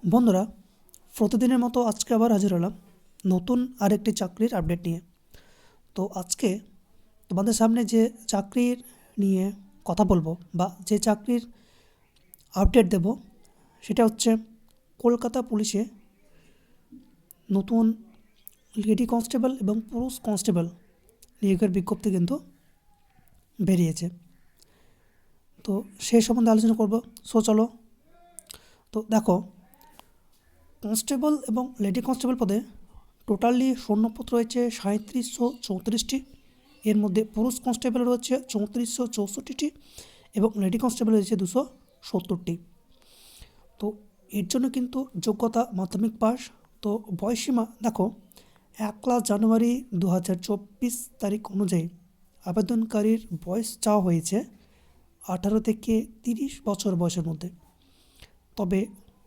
বন্ধুরা, প্রতিদিনের মতো আজকে আবার হাজির হলাম নতুন আরেকটি চাকরির আপডেট নিয়ে। তো আজকে তোমাদের সামনে যে চাকরির নিয়ে কথা বলবো বা যে চাকরির আপডেট দেব সেটা হচ্ছে কলকাতা পুলিশে নতুন লেডি কনস্টেবল এবং পুরুষ কনস্টেবল নিয়োগের বিজ্ঞপ্তি কিন্তু বেরিয়েছে। তো সেই সম্বন্ধে আলোচনা করব। চলো। তো দেখো, কনস্টেবল এবং লেডি কনস্টেবল পদে টোটালি শূন্যপদ রয়েছে ৩৭৩৪টি। এর মধ্যে পুরুষ কনস্টেবল রয়েছে ৩৪৬৪টি এবং লেডি কনস্টেবল রয়েছে ২৭০টি। তো এর জন্য কিন্তু যোগ্যতা মাধ্যমিক পাস। তো বয়সীমা দেখো, ১ জানুয়ারি ২০২৪ তারিখ অনুযায়ী আবেদনকারীর বয়স চাওয়া হয়েছে ১৮ থেকে ৩০ বছর বয়সের মধ্যে। তবে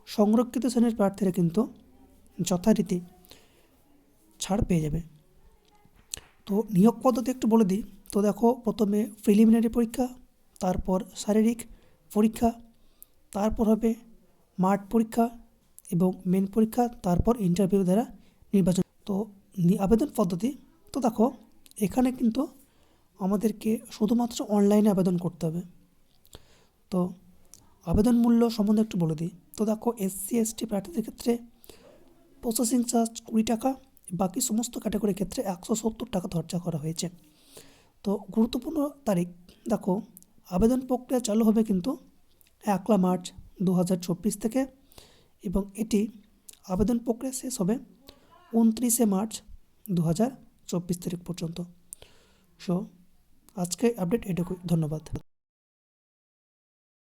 সংরক্ষিত শ্রেণীর প্রার্থীরা কিন্তু যথারীতি ছাড় পেয়ে যাবে। তো নিয়োগ পদ্ধতি একটু বলে দিই। তো দেখো, প্রথমে প্রিলিমিনারি পরীক্ষা, তারপর শারীরিক পরীক্ষা, তারপর হবে মাঠ পরীক্ষা এবং মেন পরীক্ষা, তারপর ইন্টারভিউ দ্বারা নির্বাচন। তো আবেদন পদ্ধতি, তো দেখো এখানে কিন্তু আমাদেরকে শুধুমাত্র অনলাইনে আবেদন করতে হবে। তো আবেদন মূল্য সম্বন্ধে একটু বলে দিই। তো দেখো, SC ST প্রার্থীদের ক্ষেত্রে প্রসেসিং চার্জ ২০ টাকা, বাকি সমস্ত ক্যাটাগরির ক্ষেত্রে ১৭০ টাকা ধার্য করা হয়েছে। তো গুরুত্বপূর্ণ তারিখ দেখো, আবেদন প্রক্রিয়া চালু হবে কিন্তু ১ মার্চ ২০২৪ থেকে এবং এটি আবেদন প্রক্রিয়া শেষ হবে ২৯ মার্চ ২০২৪ তারিখ পর্যন্ত। সো আজকে আপডেট এটুকুই। ধন্যবাদ।